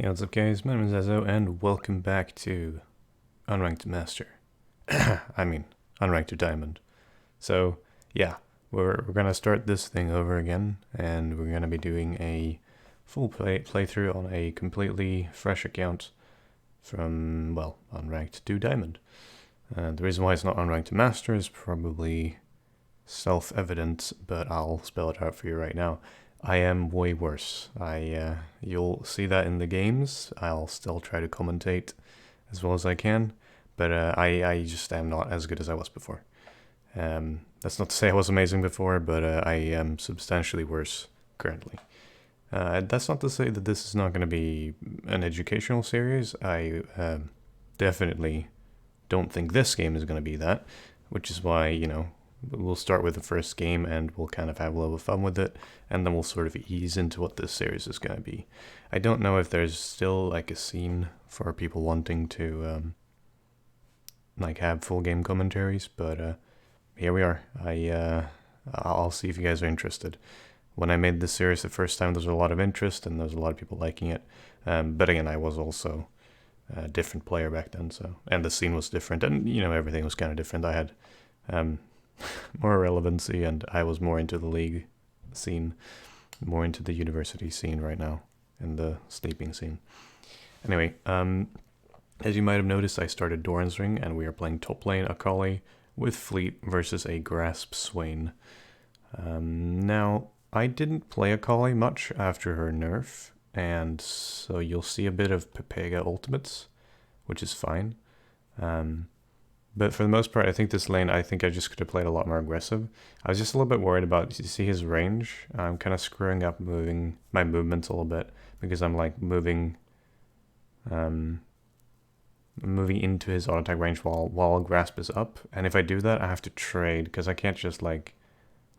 Hey, what's up guys, my name is Azoh and welcome back to Unranked Master. I mean, Unranked to Diamond. So, yeah, we're gonna start this thing over again and we're gonna be doing a full playthrough on a completely fresh account from, well, Unranked to Diamond. The reason why it's not Unranked to Master is probably self-evident, but I'll spell it out for you right now. I am way worse. You'll see that in the games. I'll still try to commentate as well as I can, but I just am not as good as I was before. That's not to say I was amazing before, but I am substantially worse currently. That's not to say that this is not going to be an educational series. I definitely don't think this game is going to be that, which is why, we'll start with the first game and we'll kind of have a little fun with it, and then we'll sort of ease into what this series is going to be. I don't know if there's still like a scene for people wanting to like have full game commentaries, but here we are. I'll see if you guys are interested. When I made this series the first time, there was a lot of interest and there was a lot of people liking it. But again, I was also a different player back then, and the scene was different, and everything was kind of different. I had more relevancy, and I was more into the league scene, more into the university scene right now, and the sleeping scene. Anyway, as you might have noticed, I started Doran's Ring, and we are playing top lane Akali with Fleet versus a Grasp Swain. Now, I didn't play Akali much after her nerf, and so you'll see a bit of Pepega ultimates, which is fine. But for the most part, I think this lane, I just could have played a lot more aggressive. I was just a little bit worried about, you see his range? I'm kind of screwing up my movements a little bit, because I'm like moving into his auto attack range while Grasp is up. And if I do that, I have to trade, because I can't just like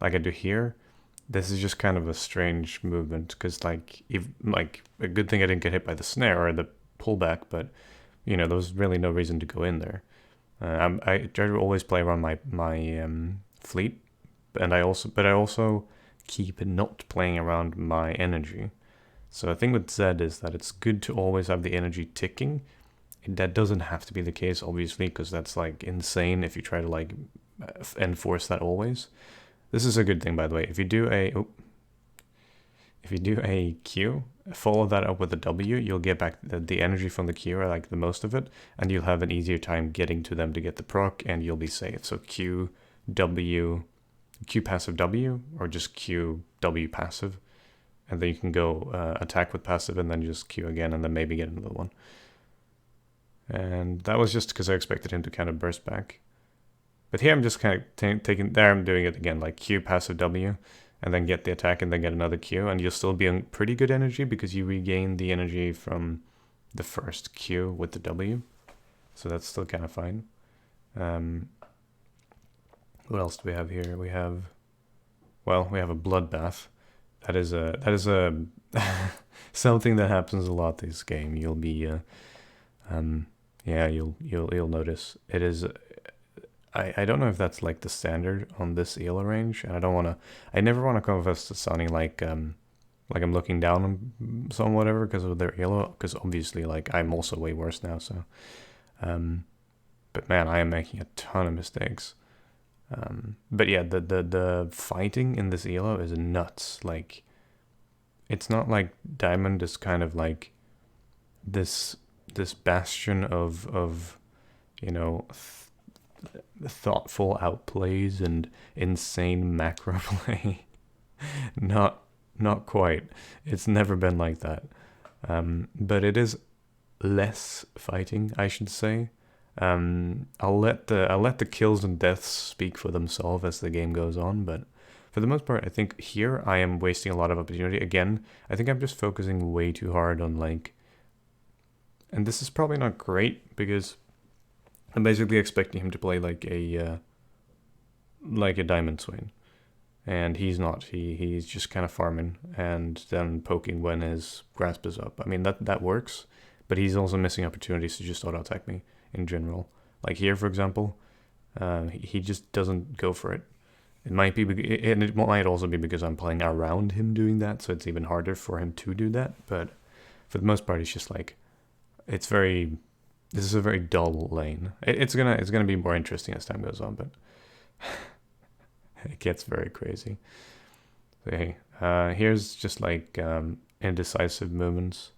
I do here. This is just kind of a strange movement, because if a good thing I didn't get hit by the snare or the pullback, but there was really no reason to go in there. I try to always play around my Fleet, but I also keep not playing around my energy. So the thing with Zed is that it's good to always have the energy ticking. That doesn't have to be the case, obviously, because that's like insane if you try to enforce that always. This is a good thing, by the way. If you do a Q, follow that up with a W, you'll get back the energy from the Q, or like the most of it, and you'll have an easier time getting to them to get the proc, and you'll be safe. So Q, W, Q passive W, or just Q, W passive, and then you can go attack with passive, and then just Q again, and then maybe get another one. And that was just because I expected him to kind of burst back. But here I'm just kind of I'm doing it again, like Q passive W, and then get the attack, and then get another Q, and you'll still be on pretty good energy because you regain the energy from the first Q with the W. So that's still kind of fine. What else do we have here? We have a bloodbath. That is a something that happens a lot this game. You'll be you'll notice it is. I don't know if that's like the standard on this ELO range, and I never want to come across to sounding like I'm looking down on some whatever because of their ELO, because obviously I'm also way worse now, so but man, I am making a ton of mistakes. But yeah, the fighting in this ELO is nuts. Like, it's not like Diamond is kind of like this bastion of thoughtful outplays and insane macro play. not quite. It's never been like that. But it is less fighting, I should say. I'll let the kills and deaths speak for themselves as the game goes on, but for the most part, I think here I am wasting a lot of opportunity. Again, I think I'm just focusing way too hard on and this is probably not great, because I'm basically expecting him to play like a Diamond Swain, and he's not. He's just kind of farming and then poking when his Grasp is up. I mean, that works, but he's also missing opportunities to just auto attack me in general. Like here, for example, he just doesn't go for it. It might be, and it might also be because I'm playing around him doing that, so it's even harder for him to do that. But for the most part, it's just like, it's very, this is a very dull lane. It's gonna be more interesting as time goes on, but it gets very crazy. So, hey, here's just like indecisive movements.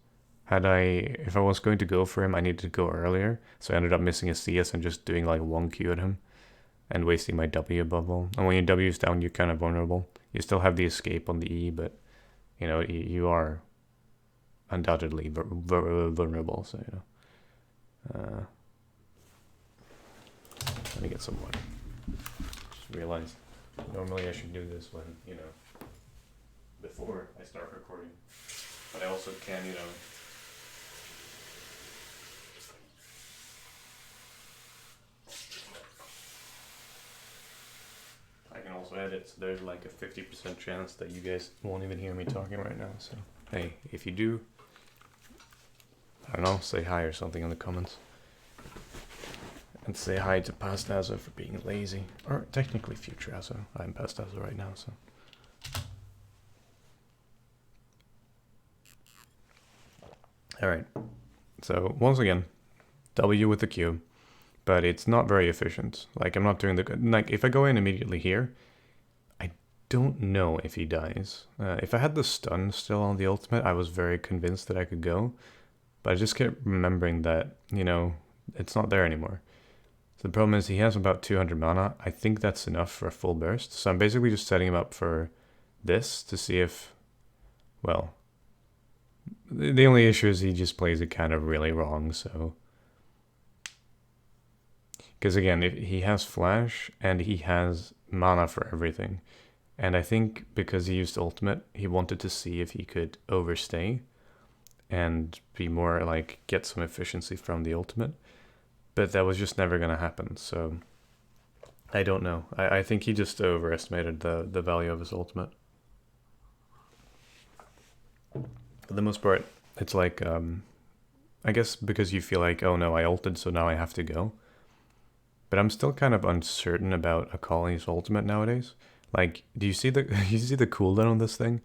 If I was going to go for him, I needed to go earlier, so I ended up missing a CS and just doing like 1Q at him and wasting my W bubble. And when your W is down, you're kind of vulnerable. You still have the escape on the E, but you know, you are undoubtedly vulnerable, so you know. Let me get some water. Just realized normally I should do this when, you know, before I start recording, but I also can, you know, I can also edit, so there's like a 50% chance that you guys won't even hear me talking right now. So hey, if you do, I don't know, say hi or something in the comments. And say hi to past Azoh for being lazy. Or technically future Azoh. I'm past Azoh right now, so. Alright. So once again, W with the Q. But it's not very efficient. Like, I'm not doing the... Like, if I go in immediately here, I don't know if he dies. If I had the stun still on the ultimate, I was very convinced that I could go. But I just kept remembering that, you know, it's not there anymore. So the problem is he has about 200 mana. I think that's enough for a full burst. So I'm basically just setting him up for this to see if... Well, the only issue is he just plays it kind of really wrong, so... Because again, if he has flash and he has mana for everything. And I think because he used ultimate, he wanted to see if he could overstay and be more like get some efficiency from the ultimate. But that was just never going to happen. So I don't know. I think he just overestimated the value of his ultimate. For the most part, it's like, I guess because you feel like, oh no, I ulted, so now I have to go. But I'm still kind of uncertain about Akali's ultimate nowadays. Like, do you see the cooldown on this thing?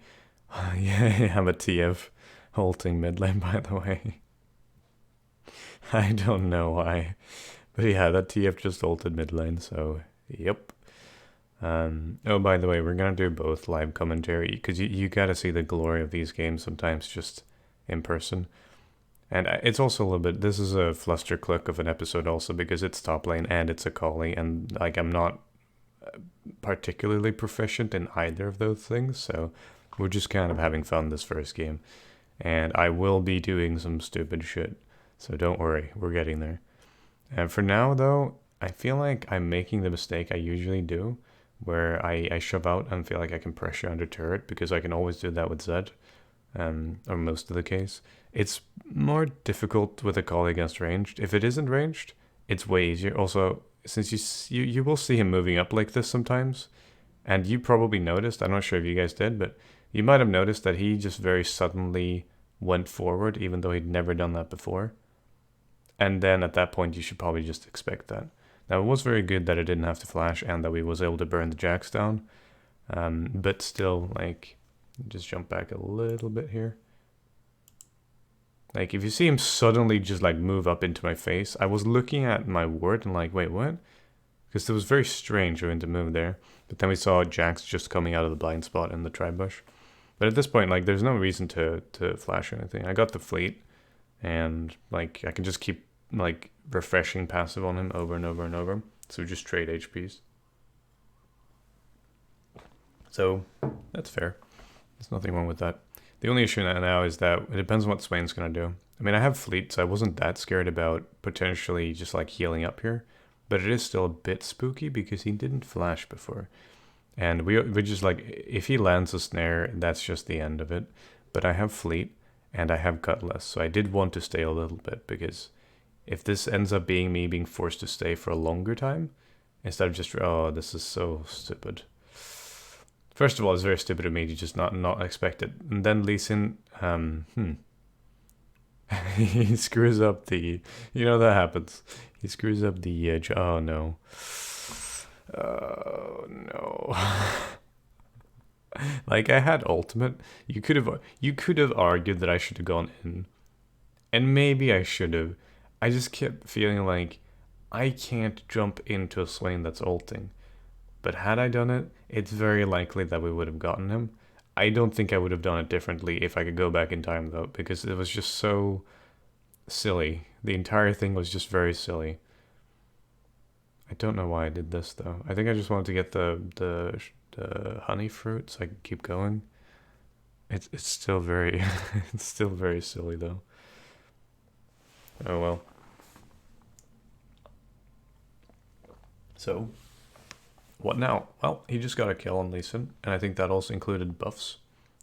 Yeah, I'm a TF ulting mid lane, by the way. I don't know why. But yeah, that TF just ulted mid lane, so yep. Oh, by the way, we're gonna do both live commentary, because you gotta see the glory of these games sometimes just in person. And it's also a little bit, this is a flusterclick of an episode also because it's top lane and it's Akali, and like I'm not particularly proficient in either of those things, so we're just kind of having fun this first game. And I will be doing some stupid shit, so don't worry, we're getting there. And for now though, I feel like I'm making the mistake I usually do, where I shove out and feel like I can pressure under turret, because I can always do that with Zed. Or most of the case. It's more difficult with Akali against ranged. If it isn't ranged, it's way easier. Also, since you will see him moving up like this sometimes, and you probably noticed, I'm not sure if you guys did, but you might have noticed that he just very suddenly went forward, even though he'd never done that before. And then at that point, you should probably just expect that. Now, it was very good that it didn't have to flash and that we was able to burn the jacks down. But still, like... Just jump back a little bit here. Like, if you see him suddenly just, like, move up into my face, I was looking at my ward and like, wait, what? Because it was very strange for him to move there. But then we saw Jax just coming out of the blind spot in the tri-bush. But at this point, like, there's no reason to flash or anything. I got the fleet, and, like, I can just keep, like, refreshing passive on him over and over and over. So just trade HPs. So, that's fair. There's nothing wrong with that. The only issue now is that it depends on what Swain's going to do. I mean, I have fleet, so I wasn't that scared about potentially just like healing up here. But it is still a bit spooky because he didn't flash before. And we just like, if he lands a snare, that's just the end of it. But I have fleet and I have cutlass, so I did want to stay a little bit, because if this ends up being me being forced to stay for a longer time, instead of just, oh, this is so stupid. First of all, it's very stupid of me to just not expect it. And then Lee Sin, he screws up the, you know, that happens. He screws up the edge. Oh no. Oh no. Like, I had ultimate. You could have argued that I should have gone in And maybe I should have. I just kept feeling like I can't jump into a Swain that's ulting. But had I done it, it's very likely that we would have gotten him. I don't think I would have done it differently if I could go back in time, though, because it was just so silly. The entire thing was just very silly. I don't know why I did this, though. I think I just wanted to get the honey fruit so I could keep going. It's still very it's still very silly, though. Oh well. So, what now? Well, he just got a kill on Lee Sin, and I think that also included buffs.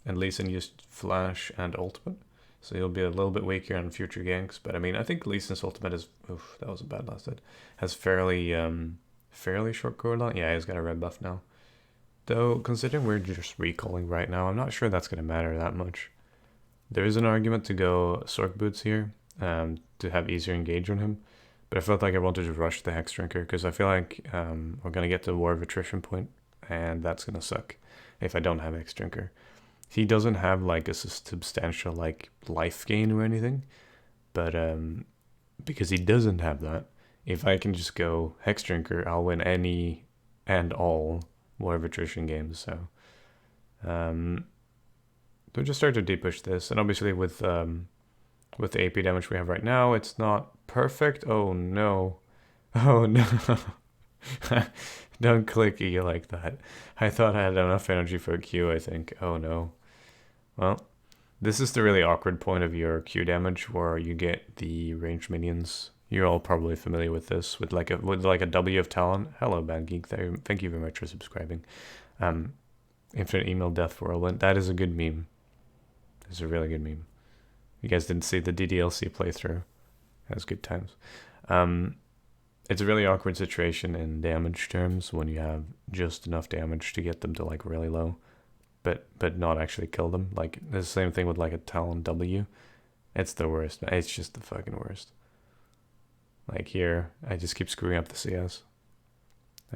And Lee Sin used Flash and Ultimate, so he'll be a little bit weaker on future ganks. But I mean, I think Lee Sin's Ultimate is... Oof, that was a bad last hit. Has fairly short cooldown. Yeah, he's got a red buff now. Though, considering we're just recalling right now, I'm not sure that's going to matter that much. There is an argument to go Sork Boots here, to have easier engage on him. But I felt like I wanted to rush the Hex Drinker, because I feel like we're going to get to the War of Attrition point, and that's going to suck if I don't have Hex Drinker. He doesn't have like a substantial like life gain or anything, but because he doesn't have that, if I can just go Hex Drinker, I'll win any and all War of Attrition games. So we'll just start to deep-push this, and obviously with the AP damage we have right now, it's not perfect. Oh no. Oh no. Don't click E like that. I thought I had enough energy for a Q, I think. Oh no. Well, this is the really awkward point of your Q damage where you get the ranged minions. You're all probably familiar with this, with like a W of Talon. Hello, Bad Geek. Thank you very much for subscribing. Infinite Email Death Whirlwind. That is a good meme. It's a really good meme. You guys didn't see the DDLC playthrough. That was good times. It's a really awkward situation in damage terms when you have just enough damage to get them to like really low, but not actually kill them. Like the same thing with like a Talon W. It's the worst. It's just the fucking worst. Like here, I just keep screwing up the CS.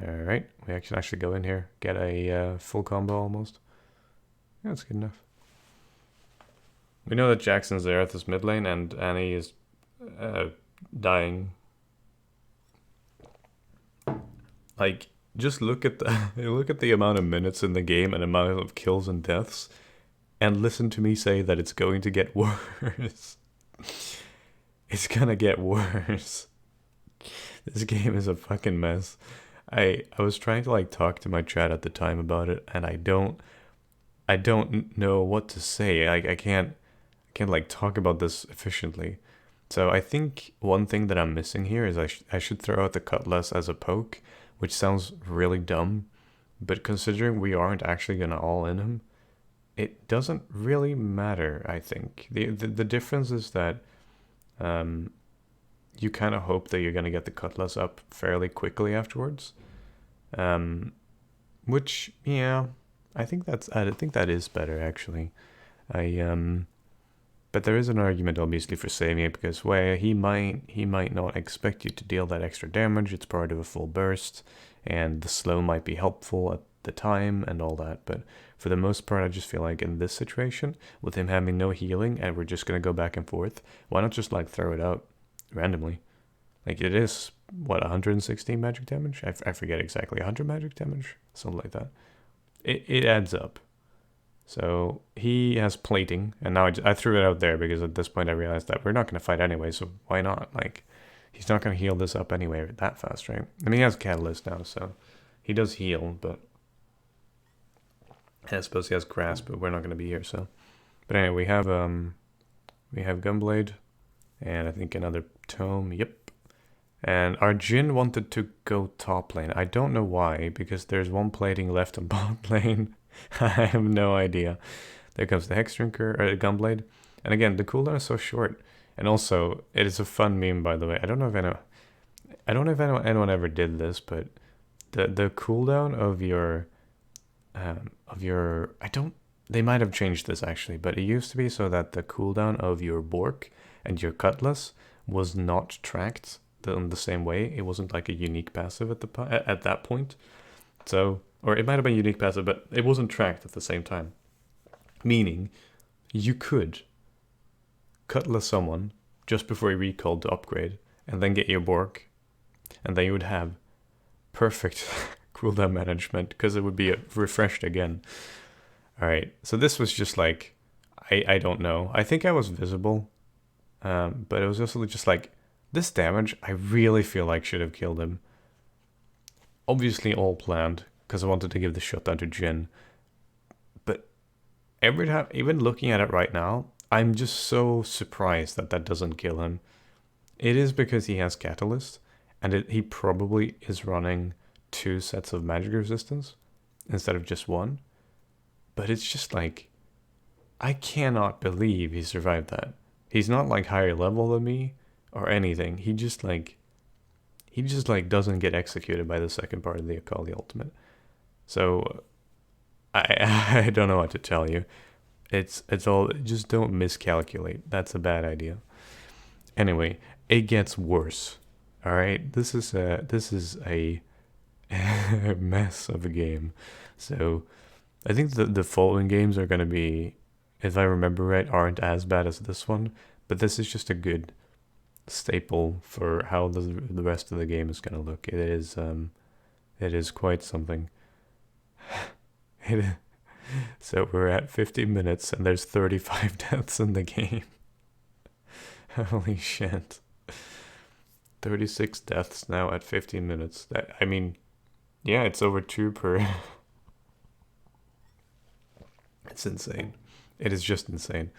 Alright, we can actually go in here, get a full combo almost. Yeah, that's good enough. We know that Jackson's there at this mid lane, and Annie is dying. Like, just look at the amount of minutes in the game and amount of kills and deaths, and listen to me say that it's going to get worse. It's gonna get worse. This game is a fucking mess. I was trying to like talk to my chat at the time about it, and I don't know what to say. I can't like talk about this efficiently. So I think one thing that I'm missing here is I should throw out the Cutlass as a poke, which sounds really dumb, but considering we aren't actually gonna all in him, it doesn't really matter. I think the difference is that you kind of hope that you're gonna get the Cutlass up fairly quickly afterwards, which yeah, I think that is better actually. But there is an argument obviously for saving it, because he might not expect you to deal that extra damage. It's part of a full burst, and the slow might be helpful at the time and all that. But for the most part, I just feel like in this situation, with him having no healing and we're just gonna go back and forth, why not just like throw it out randomly? Like it is what, 116 magic damage? I forget exactly, 100 magic damage, something like that. It adds up. So he has plating, and now I threw it out there because at this point I realized that we're not going to fight anyway, so why not? Like, he's not going to heal this up anyway that fast, right? I mean, he has Catalyst now, so he does heal, but I suppose he has Grasp, but we're not going to be here, so. But anyway, we have Gunblade, and I think another Tome, yep. And our Jhin wanted to go top lane. I don't know why, because there's one plating left on bot lane. I have no idea. There comes the Hex Drinker, or the Gunblade. And again, the cooldown is so short. And also, it is a fun meme, by the way. I don't know if anyone ever did this, but the cooldown of your they might have changed this actually, but it used to be so that the cooldown of your Bork and your Cutlass was not tracked in the same way. It wasn't like a unique passive at that point. So, or it might have been unique passive, but it wasn't tracked at the same time. Meaning, you could Cutlass someone, just before you recalled to upgrade, and then get your Bork, and then you would have perfect cooldown management because it would be refreshed again. All right, so this was just like, I don't know. I think I was visible, but it was also just like, this damage, I really feel like should have killed him. Obviously all planned, because I wanted to give the shutdown to Jhin. But every time, even looking at it right now, I'm just so surprised that that doesn't kill him. It is because he has Catalyst, and he probably is running 2 sets of magic resistance instead of just 1. But it's just like, I cannot believe he survived that. He's not like higher level than me or anything. He just like doesn't get executed by the second part of the Akali ultimate. So I don't know what to tell you. It's all, just don't miscalculate. That's a bad idea. Anyway, it gets worse. All right, this is a mess of a game. So I think the following games are gonna be, if I remember right, aren't as bad as this one. But this is just a good staple for how the rest of the game is gonna look. It is quite something. So we're at 50 minutes and there's 35 deaths in the game. Holy shit. 36 deaths now at 15 minutes. That, I mean, yeah, it's over 2 per. It's insane. It is just insane.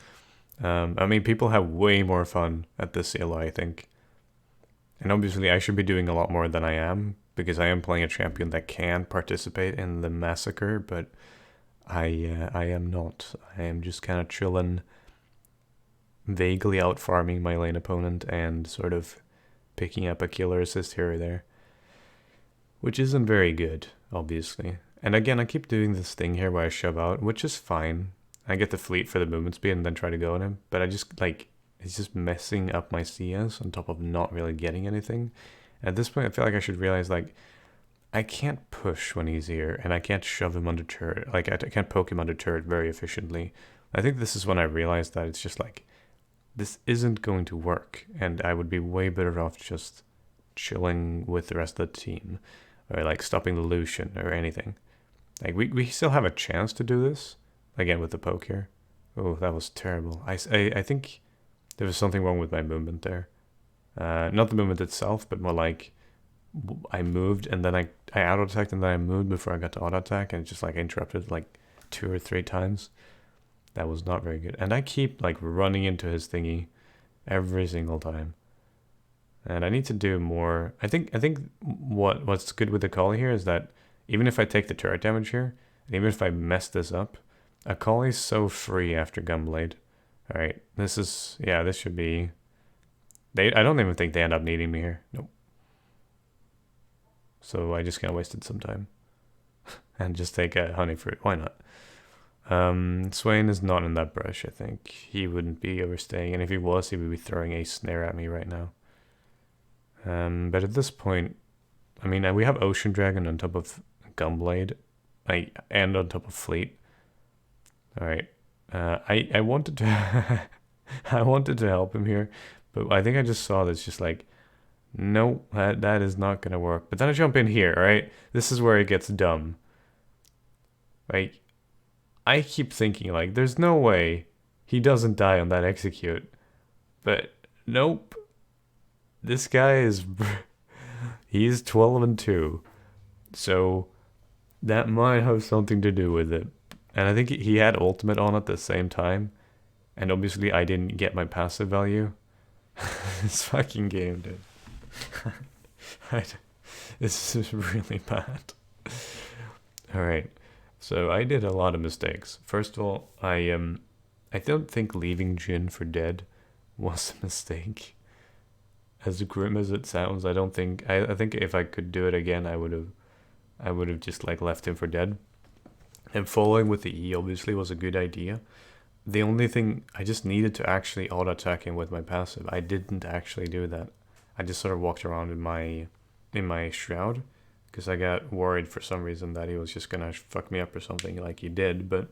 I mean, people have way more fun at this CLI, I think. And obviously I should be doing a lot more than I am, because I am playing a champion that can participate in the massacre, but I am not. I am just kind of chilling, vaguely out farming my lane opponent and sort of picking up a killer assist here or there, which isn't very good, obviously. And again, I keep doing this thing here where I shove out, which is fine. I get the fleet for the movement speed and then try to go on him, but I just like, it's just messing up my CS on top of not really getting anything. At this point, I feel like I should realize, like, I can't push when he's here, and I can't shove him under turret. Like, I can't poke him under turret very efficiently. I think this is when I realized that it's just like, this isn't going to work, and I would be way better off just chilling with the rest of the team, or like stopping the Lucian or anything. Like, we still have a chance to do this, again with the poke here. Oh, that was terrible. I think there was something wrong with my movement there. Not the movement itself, but more like, I moved and then I auto-attacked and then I moved before I got to auto-attack, and it just like interrupted like 2 or 3 times. That was not very good. And I keep like running into his thingy every single time. And I need to do more. I think what's good with Akali here is that even if I take the turret damage here, and even if I mess this up, Akali's so free after Gunblade. Alright, this is, yeah, this should be, I don't even think they end up needing me here. Nope. So I just kind of wasted some time. And just take a honey fruit. Why not? Swain is not in that brush, I think. He wouldn't be overstaying. And if he was, he would be throwing a snare at me right now. But at this point, I mean, we have Ocean Dragon on top of Gunblade. And on top of Fleet. Alright. I wanted to... I wanted to help him here. But I think I just saw this just like... No, that is not going to work. But then I jump in here, right? This is where it gets dumb. Like, I keep thinking, like, there's no way he doesn't die on that execute. But, nope. This guy is... he's 12-2. So, that might have something to do with it. And I think he had ultimate on at the same time. And obviously I didn't get my passive value. This fucking game, dude. This is really bad. Alright, so I did a lot of mistakes. First of all, I don't think leaving Jhin for dead was a mistake. As grim as it sounds, I don't think, I think if I could do it again, I would have just like left him for dead. And following with the E obviously was a good idea. The only thing, I just needed to actually auto-attack him with my passive. I didn't actually do that. I just sort of walked around in my shroud because I got worried for some reason that he was just gonna fuck me up or something like he did, but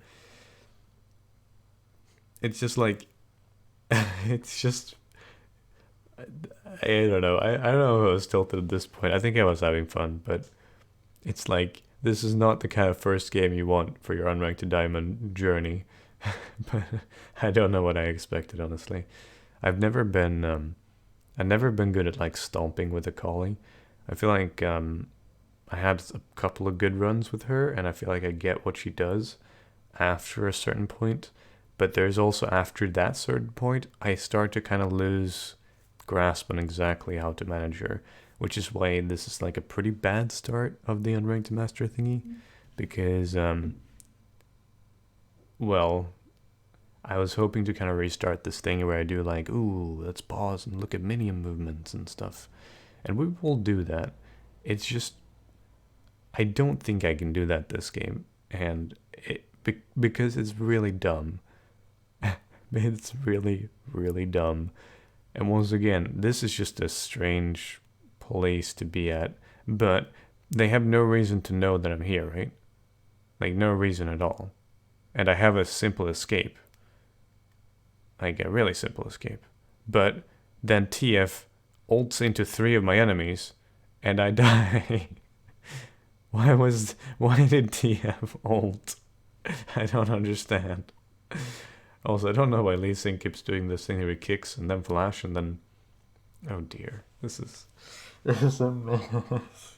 it's just like it's just I don't know. I don't know if I was tilted at this point. I think I was having fun, but it's like this is not the kind of first game you want for your unranked to diamond journey. But I don't know what I expected, honestly. I've never been I've never been good at like stomping with a collie. I feel like I had a couple of good runs with her, and I feel like I get what she does after a certain point. But there's also after that certain point, I start to kind of lose grasp on exactly how to manage her, which is why this is like a pretty bad start of the unranked master thingy, because well, I was hoping to kind of restart this thing where I do like, ooh, let's pause and look at minion movements and stuff, and we will do that. It's just I don't think I can do that this game, and because it's really dumb. It's really, really dumb. And once again, this is just a strange place to be at, but they have no reason to know that I'm here, right? Like, no reason at all. And I have a simple escape. Like, a really simple escape. But then TF ults into 3 of my enemies, and I die. Why did TF ult? I don't understand. Also, I don't know why Lee Sin keeps doing this thing where he kicks and then flash and then... Oh dear. This is a mess.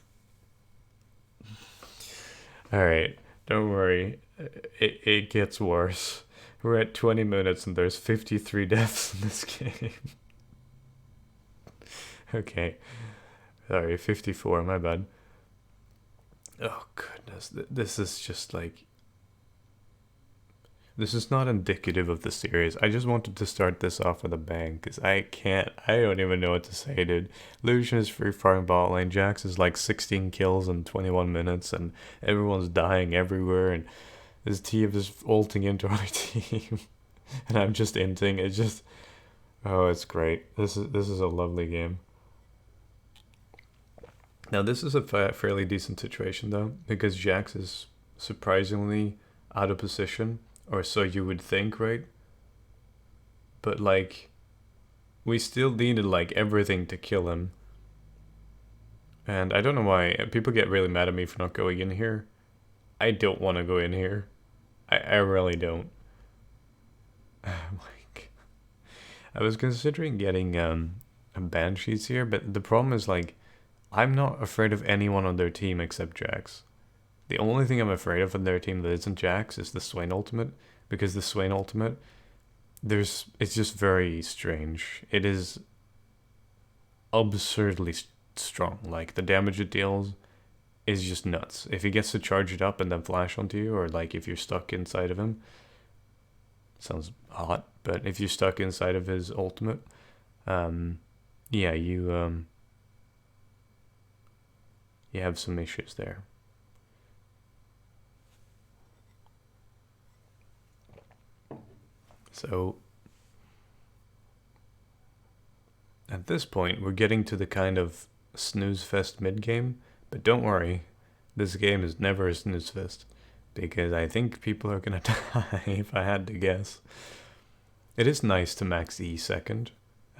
Alright, don't worry. It gets worse. We're at 20 minutes and there's 53 deaths in this game. Okay. Sorry, 54, my bad. Oh goodness, this is just like... This is not indicative of the series. I just wanted to start this off with a bang, because I don't even know what to say, dude. Lucian is free farming bot lane, Jax is like 16 kills in 21 minutes, and everyone's dying everywhere, and his team is ulting into our team, and I'm just inting. It's just, oh, it's great. This is a lovely game. Now this is a fairly decent situation though, because Jax is surprisingly out of position. Or so you would think, right? But like, we still needed like everything to kill him. And I don't know why people get really mad at me for not going in here. I don't want to go in here. I really don't. Like, I was considering getting Banshees here, but the problem is like, I'm not afraid of anyone on their team except Jax. The only thing I'm afraid of on their team that isn't Jax is the Swain ultimate, because the Swain ultimate, it's just very strange. It is absurdly strong. Like, the damage it deals is just nuts. If he gets to charge it up and then flash onto you, or like if you're stuck inside of him, sounds hot, but if you're stuck inside of his ultimate, yeah, you have some issues there. So at this point, we're getting to the kind of snooze fest mid game, but don't worry, this game is never a snooze fest, because I think people are gonna die if I had to guess. It is nice to max E second,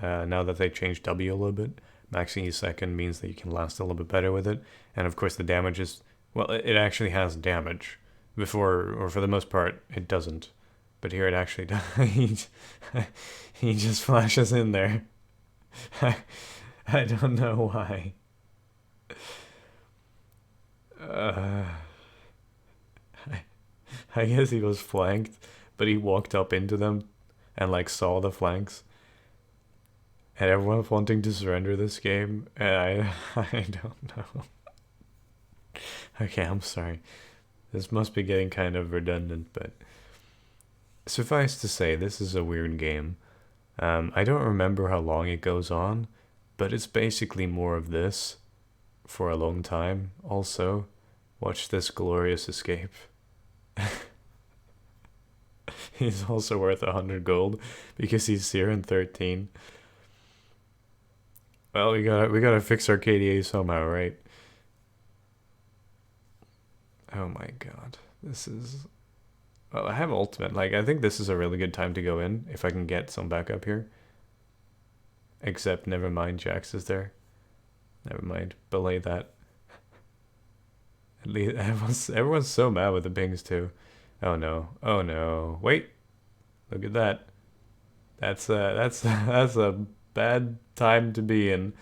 now that they changed W a little bit. Maxing E second means that you can last a little bit better with it, and of course the damage is, well, it actually has damage. Before, or for the most part, it doesn't. But here it actually does. He just flashes in there. I don't know why. I guess he was flanked, but he walked up into them and like saw the flanks. And everyone's wanting to surrender this game, and I don't know. Okay, I'm sorry. This must be getting kind of redundant, but suffice to say, this is a weird game. I don't remember how long it goes on, but it's basically more of this for a long time. Also, watch this glorious escape. He's also worth 100 gold because he's here in 13. Well, we gotta fix our KDA somehow, right? Oh my god, this is... Well, I have ultimate. Like, I think this is a really good time to go in if I can get some backup here. Except, never mind, Jax is there. Never mind, belay that. At least everyone's so mad with the pings too. Oh no, oh no. Wait, look at that. That's that's a bad time to be in.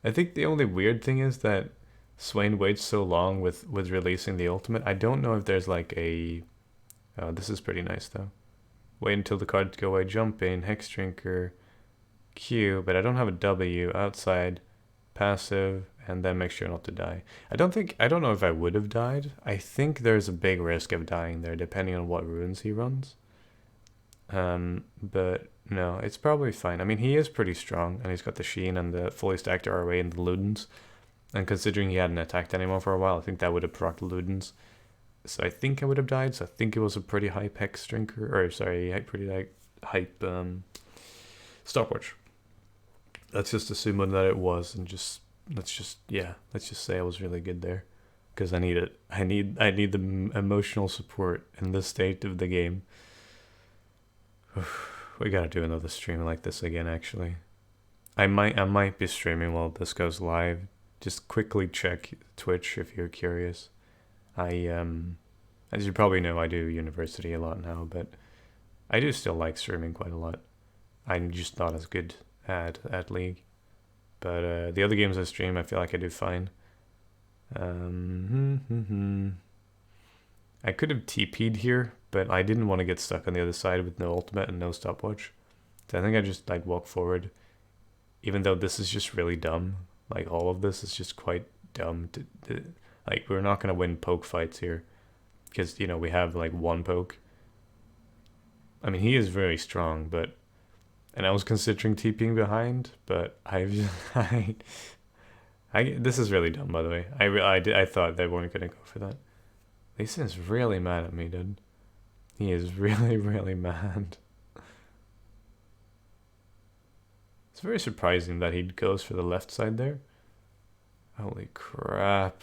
I think the only weird thing is that Swain waits so long with releasing the ultimate. I don't know if there's like a... Oh, this is pretty nice though. Wait until the cards go away. Jump in, Hex Drinker, Q, but I don't have a W. Outside, passive, and then make sure not to die. I don't know if I would have died. I think there's a big risk of dying there depending on what runes he runs. But no, it's probably fine. I mean, he is pretty strong, and he's got the Sheen and the fully stacked ROA and the Ludens. And considering he hadn't attacked anyone for a while, I think that would have procced Ludens. So I think I would have died. So I think it was a pretty hype Hex Drinker, or sorry, pretty like hype stopwatch. Let's just assume that it was, and let's just say I was really good there, because I need it. I need the emotional support in this state of the game. We gotta do another stream like this again. Actually, I might be streaming while this goes live. Just quickly check Twitch if you're curious. As you probably know, I do university a lot now, but I do still like streaming quite a lot. I'm just not as good at League, but the other games I stream, I feel like I do fine. I could have TP'd here, but I didn't want to get stuck on the other side with no ultimate and no stopwatch. So I think I just like walk forward, even though this is just really dumb. Like all of this is just quite dumb. Like we're not gonna win poke fights here, because you know we have like one poke. I mean, he is very strong, but and I was considering TPing behind, but this is really dumb, by the way. I thought they weren't gonna go for that. Lee Sin's really mad at me, dude. He is really, really mad. It's very surprising that he goes for the left side there. Holy crap.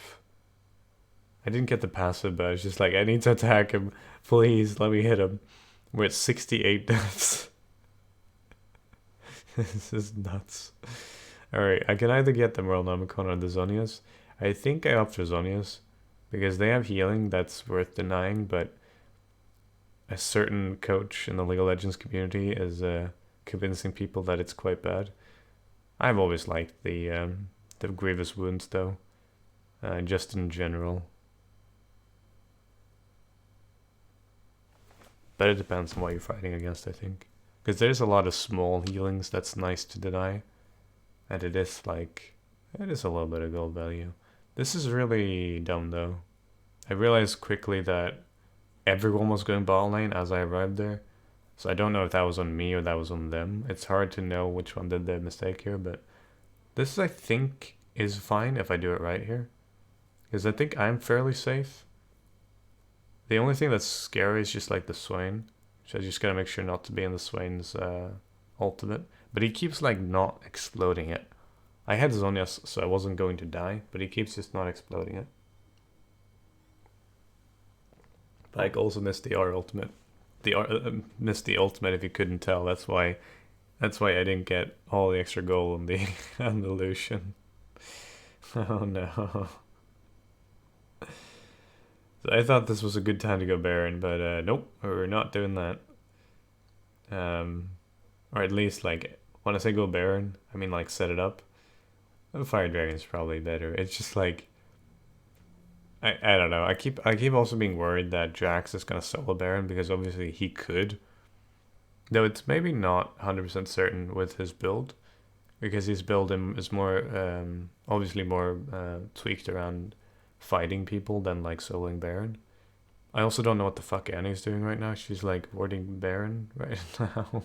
I didn't get the passive, but I was just like, I need to attack him. Please, let me hit him. We're at 68 deaths. This is nuts. Alright, I can either get the Morelnomicon or the Zonius. I think I opt for Zonius, because they have healing that's worth denying, but a certain coach in the League of Legends community is convincing people that it's quite bad. I've always liked the grievous wounds though, just in general. But it depends on what you're fighting against, I think. Because there's a lot of small healings that's nice to deny. And it is a little bit of gold value. This is really dumb though. I realized quickly that everyone was going bot lane as I arrived there. So I don't know if that was on me or that was on them. It's hard to know which one did the mistake here, but this I think is fine if I do it right here. Because I think I'm fairly safe. The only thing that's scary is just like the Swain. So I just gotta make sure not to be in the Swain's ultimate. But he keeps like not exploding it. I had Zonia's, so I wasn't going to die, but he keeps just not exploding it. Like also missed the R ultimate. Missed the ultimate if you couldn't tell. That's why I didn't get all the extra gold on the on the Lucian. Oh no. So I thought this was a good time to go Baron, but nope, we're not doing that. Or at least like when I say go Baron, I mean like set it up. Fire Dragon's probably better. It's just like I don't know. I keep also being worried that Jax is gonna solo Baron, because obviously he could. Though it's maybe not 100% certain with his build, because his build is more obviously more tweaked around fighting people than like soloing Baron. I also don't know what the fuck Annie's doing right now. She's like warding Baron right now.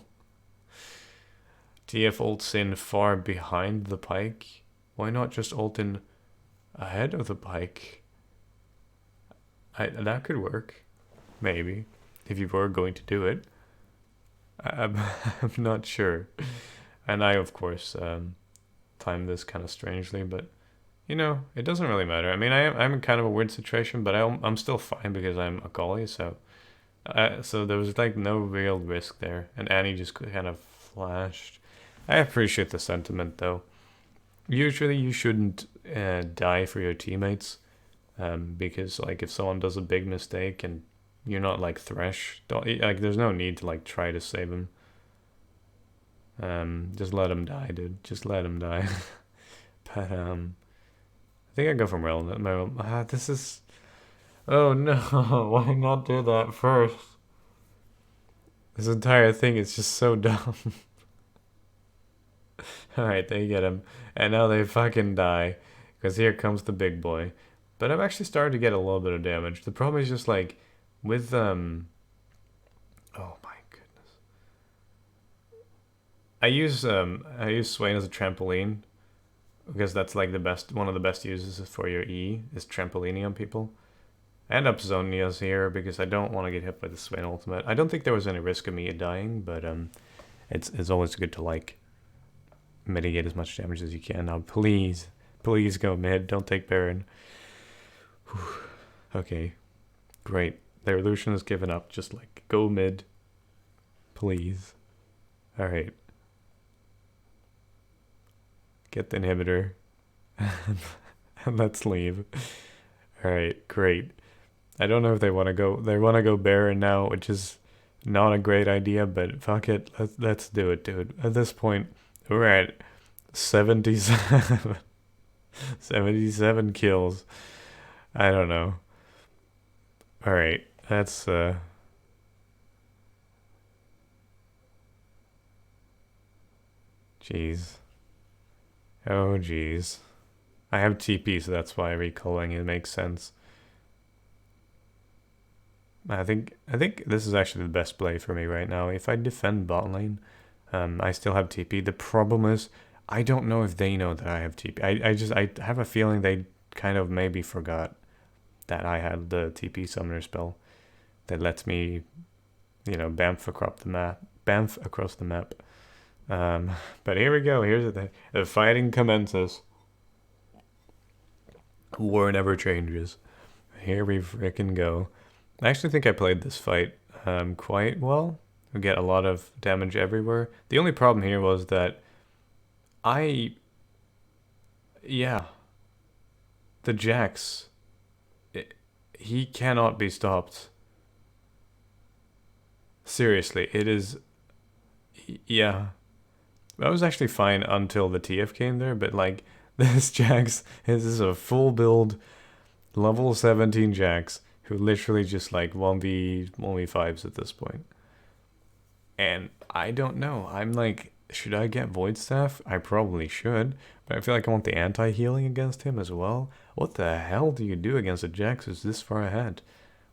TF ults in far behind the pike. Why not just ult in ahead of the pike? That could work, maybe, if you were going to do it. I'm not sure. And I, of course, timed this kind of strangely, but you know, it doesn't really matter. I mean, I'm in kind of a weird situation, but I'm still fine because I'm a Akali, so there was like no real risk there. And Annie just kind of flashed. I appreciate the sentiment though. Usually you shouldn't die for your teammates, because like if someone does a big mistake and you're not like Thresh, don't like. There's no need to like try to save him. Just let him die, dude. Just let him die. But I think I go from Realm. This is. Oh no! Why not do that first? This entire thing is just so dumb. Alright, they get him. And now they fucking die. Because here comes the big boy. But I've actually started to get a little bit of damage. The problem is just like, with, oh my goodness. I use Swain as a trampoline. Because that's like one of the best uses for your E, is trampolining on people. And up Zonia's here, because I don't want to get hit by the Swain ultimate. I don't think there was any risk of me dying, but it's always good to like mitigate as much damage as you can. Now, please go mid. Don't take Baron. Whew. Okay, great. Their Lucian has given up. Just like, go mid. Please. Alright. Get the inhibitor. And let's leave. Alright, great. I don't know if they want to go. They want to go Baron now, which is not a great idea, but fuck it. Let's do it, dude. At this point, we're at 77. 77 kills. I don't know. Alright, that's jeez. Oh jeez. I have TP, so that's why recalling it makes sense. I think this is actually the best play for me right now. If I defend bot lane, I still have TP. The problem is, I don't know if they know that I have TP. I have a feeling they kind of maybe forgot that I had the TP summoner spell that lets me, bamf across the map. But here we go. Here's the thing. The fighting commences. War never changes. Here we frickin' go. I actually think I played this fight quite well. I get a lot of damage everywhere. The only problem here was that the Jax, he cannot be stopped. Seriously, it is, yeah. That was actually fine until the TF came there, but like, this Jax, this is a full build, level 17 Jax, who literally just like 1v5s at this point. And I don't know. I'm like, should I get Void Staff? I probably should, but I feel like I want the anti-healing against him as well. What the hell do you do against a Jax who's this far ahead?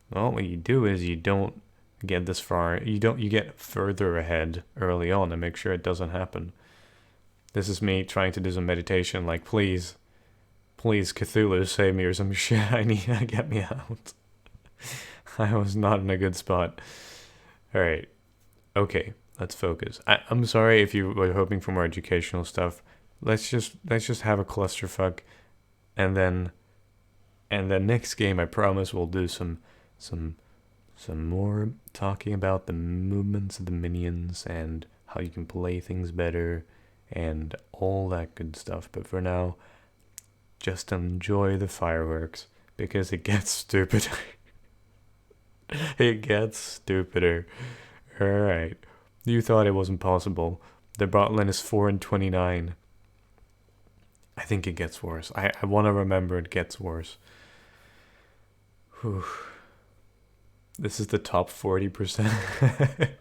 Well, what you do is you don't get this far. You get further ahead early on and make sure it doesn't happen. This is me trying to do some meditation, like, please Cthulhu, save me or some shit. I need to get me out. I was not in a good spot. Alright. Okay, let's focus. I'm sorry if you were hoping for more educational stuff. Let's just have a clusterfuck, and then next game I promise we'll do some more talking about the movements of the minions and how you can play things better and all that good stuff. But for now, just enjoy the fireworks, because it gets stupider. It gets stupider. Alright. You thought it wasn't possible. The bot lane is 4-29. I think it gets worse. I want to remember it gets worse. Whew. This is the top 40%.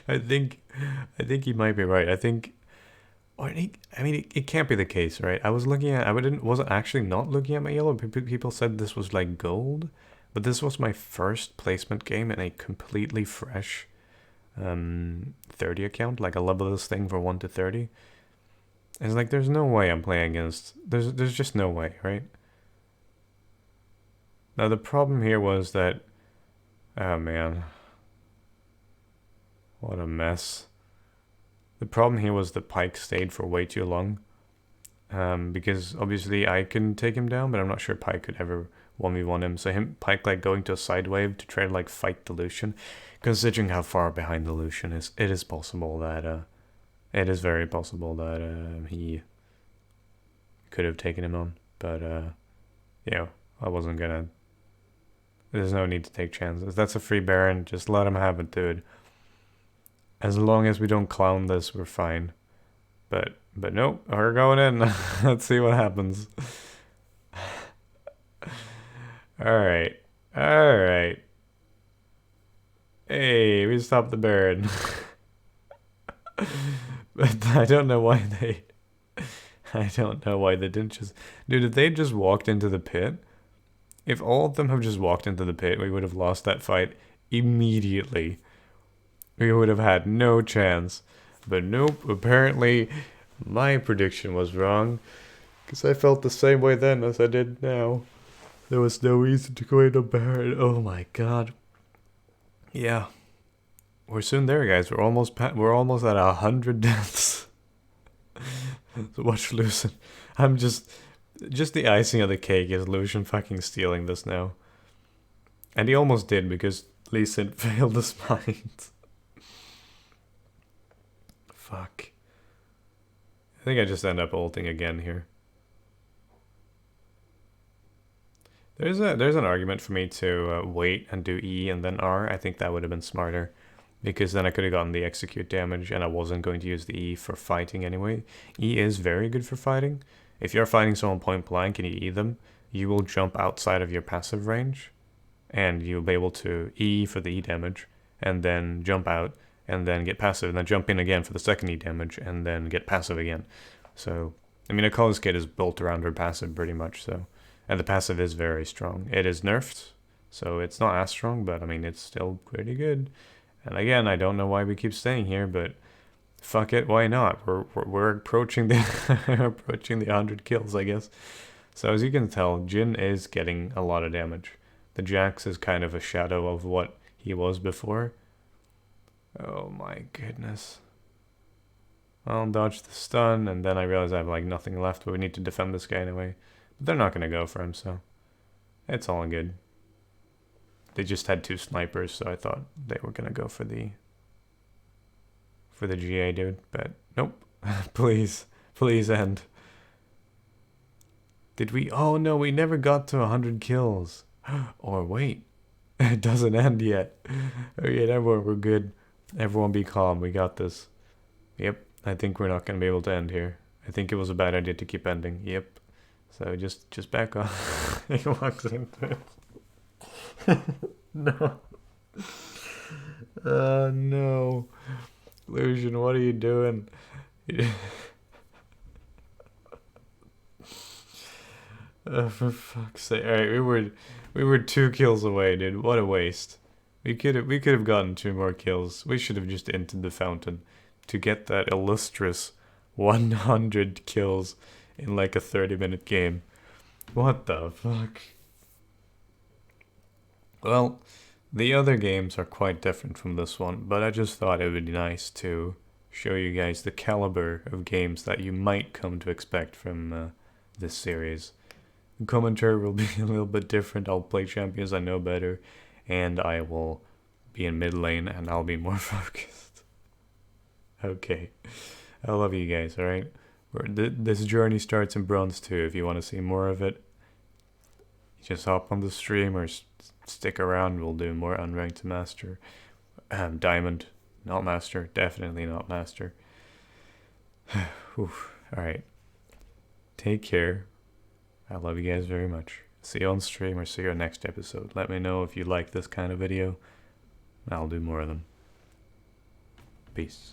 I think you might be right. It can't be the case, right? I was looking at, wasn't actually not looking at my yellow. People said this was like gold, but this was my first placement game in a completely fresh 30 account. Like, I level this thing for 1 to 30. It's like, there's no way I'm playing against, there's just no way, right? Now the problem here was that, oh man, what a mess. The problem here was that Pyke stayed for way too long. Because obviously I can take him down, but I'm not sure Pyke could ever 1v1 him. So Pyke like going to a side wave to try to like fight the Lucian. Considering how far behind the Lucian is, it is possible that It is very possible that he could have taken him on, but you know, I wasn't gonna. There's no need to take chances. That's a free Baron. Just let him have it, dude. As long as we don't clown this, we're fine. But nope, we're going in. Let's see what happens. Alright. Alright. Hey, we stopped the Baron. But I don't know why they... I don't know why they didn't just... Dude, if they just walked into the pit... If all of them have just walked into the pit, we would have lost that fight immediately. We would have had no chance. But nope, apparently my prediction was wrong. Because I felt the same way then as I did now. There was no reason to go into Baron. Oh my god. Yeah. We're soon there, guys. We're almost at 100 deaths. So watch Lucian. I'm just the icing on the cake is Lucian fucking stealing this now. And he almost did because Lee Sin failed his mind. Fuck. I think I just end up ulting again here. There's an argument for me to wait and do E and then R. I think that would have been smarter. Because then I could have gotten the execute damage and I wasn't going to use the E for fighting anyway. E is very good for fighting. If you're fighting someone point blank and you E them, you will jump outside of your passive range. And you'll be able to E for the E damage, and then jump out, and then get passive, and then jump in again for the second E damage, and then get passive again. So, I mean, a College Kid is built around her passive pretty much, so. And the passive is very strong. It is nerfed, so it's not as strong, but I mean, it's still pretty good. And again, I don't know why we keep staying here, but fuck it, why not? We're approaching the approaching the 100 kills, I guess. So as you can tell, Jhin is getting a lot of damage. The Jax is kind of a shadow of what he was before. Oh my goodness. I'll dodge the stun, and then I realize I have like nothing left, but we need to defend this guy anyway. But they're not going to go for him, so it's all good. They just had 2 snipers, so I thought they were going to go for the GA dude, but nope. Please end. Did we? Oh no, we never got to 100 kills. Or wait, it doesn't end yet. Okay, everyone, we're good. Everyone be calm, we got this. Yep, I think we're not going to be able to end here. I think it was a bad idea to keep ending. Yep. So just back off. He walks into it. No. No. Lucian, what are you doing? For fuck's sake. Alright, we were 2 kills away, dude. What a waste. We could have gotten 2 more kills. We should have just entered the fountain to get that illustrious 100 kills in like a 30-minute game. What the fuck? Well, the other games are quite different from this one, but I just thought it would be nice to show you guys the caliber of games that you might come to expect from this series. The commentary will be a little bit different. I'll play champions I know better, and I will be in mid lane, and I'll be more focused. Okay, I love you guys, alright? This journey starts in Bronze 2. If you want to see more of it, just hop on the stream or stick around. We'll do more Unranked to Master. Diamond, not Master. Definitely not Master. Alright. Take care. I love you guys very much. See you on stream or see you on next episode. Let me know if you like this kind of video. I'll do more of them. Peace.